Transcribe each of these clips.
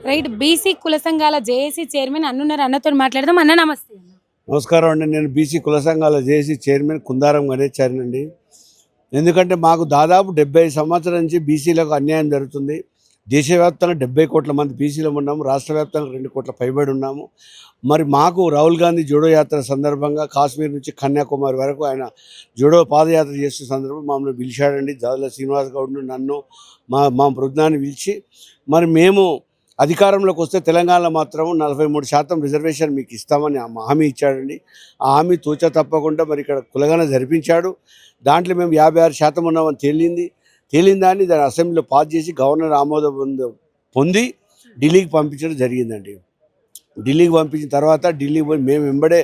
Right BC కుల సంఘాల JAC chairman అన్నున్నారు. అన్నతో మాట్లాడదాం. అన్న నమస్తే. నమస్కారం అండి. నేను బీసీ కుల సంఘాల జేఏసీ చైర్మన్ కుందారం గణేశారి అండి. ఎందుకంటే మాకు దాదాపు 70 సంవత్సరాల నుంచి బీసీలకు అన్యాయం జరుగుతుంది. దేశవ్యాప్తంగా 70 కోట్ల మంది బీసీలో ఉన్నాము, రాష్ట్ర వ్యాప్తంగా 2 కోట్ల పైబడి ఉన్నాము. మరి మాకు రాహుల్ గాంధీ జోడో యాత్ర సందర్భంగా కాశ్మీర్ నుంచి కన్యాకుమారి వరకు ఆయన జోడో పాదయాత్ర చేస్తున్న సందర్భంగా మమ్మల్ని పిలిచాడండి. దాదాపు శ్రీనివాస్ గౌడ్ను, నన్ను, మా బృందాన్ని పిలిచి మరి మేము అధికారంలోకి వస్తే తెలంగాణలో మాత్రం 43% రిజర్వేషన్ మీకు ఇస్తామని హామీ ఇచ్చాడండి. ఆ హామీ తూచా తప్పకుండా మరి ఇక్కడ కులగణన జరిపించాడు. దాంట్లో మేము 56% ఉన్నామని తేలిందాన్ని దాన్ని అసెంబ్లీలో పాస్ చేసి గవర్నర్ ఆమోదం పొంది ఢిల్లీకి పంపించడం జరిగిందండి. ఢిల్లీకి పంపించిన తర్వాత ఢిల్లీకి పోయి మేము వెంబడే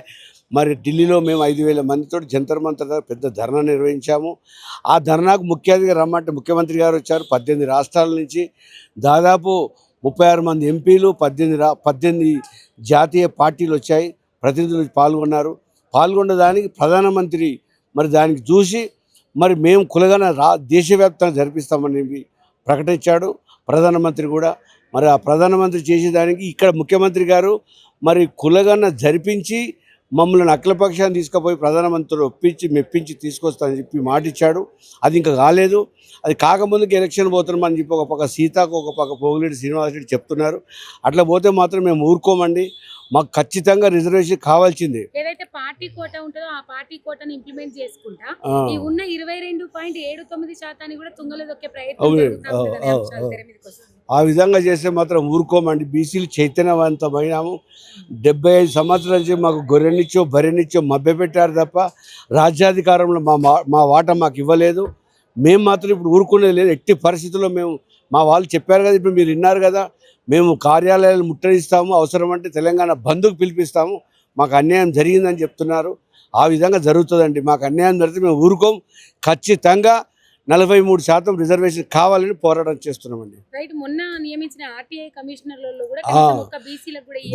మరి ఢిల్లీలో మేము 5,000 మందితో జంతర్ మంతర్ పెద్ద ధర్నా నిర్వహించాము. ఆ ధర్నాకు ముఖ్య అతిథిగా రమ్మంటే ముఖ్యమంత్రి గారు వచ్చారు. 18 రాష్ట్రాల నుంచి దాదాపు 36 మంది ఎంపీలు, 18 జాతీయ పార్టీలు వచ్చాయి, ప్రతినిధులు పాల్గొన్న దానికి ప్రధానమంత్రి మరి దానికి చూసి మరి మేము కులగన దేశవ్యాప్తంగా జరిపిస్తామని ప్రకటించాడు ప్రధానమంత్రి కూడా. మరి ఆ ప్రధానమంత్రి చేసేదానికి ఇక్కడ ముఖ్యమంత్రి గారు మరి కులగన జరిపించి మమ్మల్ని అఖిలపక్షాన్ని తీసుకుపోయి ప్రధానమంత్రిని మెప్పించి తీసుకొస్తానని చెప్పి మాట ఇచ్చాడు. అది ఇంకా కాలేదు. అది కాకముందుకు ఎలక్షన్ పోతున్నామని చెప్పి ఒక పక్క సీతాకు, ఒక పక్క పోగులేటి శ్రీనివాసరెడ్డి చెప్తున్నారు. అట్లా పోతే మాత్రం మేము ఊరుకోమండి. మాకు ఖచ్చితంగా రిజర్వేషన్ కావాల్సిందే. ఏదైతే పార్టీ కోటా ఉంటుందో ఆ పార్టీ కోటాను ఇంప్లిమెంట్ చేసుకుంటా ఈ ఉన్న 22.79% కూడా తుంగలో దొక్కే ప్రయత్నం ఆ విధంగా చేస్తే మాత్రం ఊరుకోమండి. బీసీలు చైతన్యవంతమైనాము. 75 సంవత్సరాల నుంచి మాకు గొర్రెనిచ్చో బర్రెనిచ్చో మభ్యపెట్టారు తప్ప రాజ్యాధికారంలో మా వాటా మాకు ఇవ్వలేదు. మేము మాత్రం ఇప్పుడు ఊరుకునేది లేదు. ఎట్టి పరిస్థితుల్లో మేము మా వాళ్ళు చెప్పారు కదా, ఇప్పుడు మీరు విన్నారు కదా, మేము కార్యాలయాలు ముట్టడిస్తాము, అవసరమంటే తెలంగాణ బంద్కు పిలిపిస్తాము, మాకు అన్యాయం జరిగిందని చెప్తున్నారు. ఆ విధంగా జరుగుతుందండి. మాకు అన్యాయం జరిగితే మేము ఊరుకోం. ఖచ్చితంగా 43% రిజర్వేషన్ కావాలని పోరాటం చేస్తున్నామండి.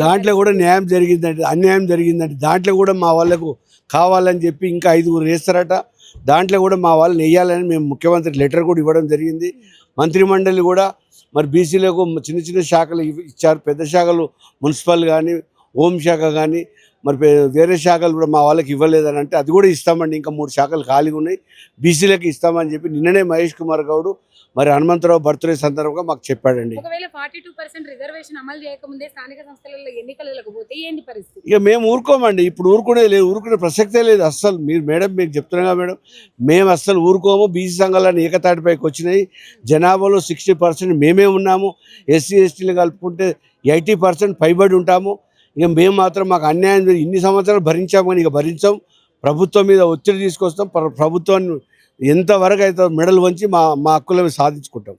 దాంట్లో కూడా న్యాయం జరిగిందండి, అన్యాయం జరిగిందండి. దాంట్లో కూడా మా వాళ్ళకు కావాలని చెప్పి ఇంకా 5 వేస్తారట. దాంట్లో కూడా మా వాళ్ళని వేయాలని మేము ముఖ్యమంత్రి లెటర్ కూడా ఇవ్వడం జరిగింది. మంత్రిమండలి కూడా మరి బీసీలకు చిన్న చిన్న శాఖలు ఇచ్చారు. పెద్ద శాఖలు మున్సిపల్ కానీ, హోంశాఖ కానీ, మరి వేరే శాఖలు కూడా మా వాళ్ళకి ఇవ్వలేదని అంటే అది కూడా ఇస్తామండి. ఇంకా 3 శాఖలు ఖాళీగా ఉన్నాయి, బీసీలకు ఇస్తామని చెప్పి నిన్ననే మహేష్ కుమార్ గౌడ్ మరి హనుమంతరావు బర్త్డే సందర్భంగా మాకు చెప్పాడండి. ఇక మేము ఊరుకోమండి. ఇప్పుడు ఊరుకునేది లేదు, ఊరుకునే ప్రసక్తే లేదు అస్సలు. మేడం మీకు చెప్తున్నాగా మేడం, మేము అస్సలు ఊరుకోము. బీసీ సంఘాలన్నీ ఏకతాటిపైకి వచ్చినాయి. జనాభాలో 60% మేమే ఉన్నాము. ఎస్సీ ఎస్టీలు కలుపుకుంటే 80% పైబడి ఉంటాము. ఇక మేము మాత్రం మాకు అన్యాయం ఇన్ని సంవత్సరాలు భరించాము కానీ ఇక భరించాం. ప్రభుత్వం మీద ఒత్తిడి తీసుకొస్తాం. ప్రభుత్వాన్ని ఎంతవరకు అయితే మెడలు వంచి మా హక్కులను సాధించుకుంటాం.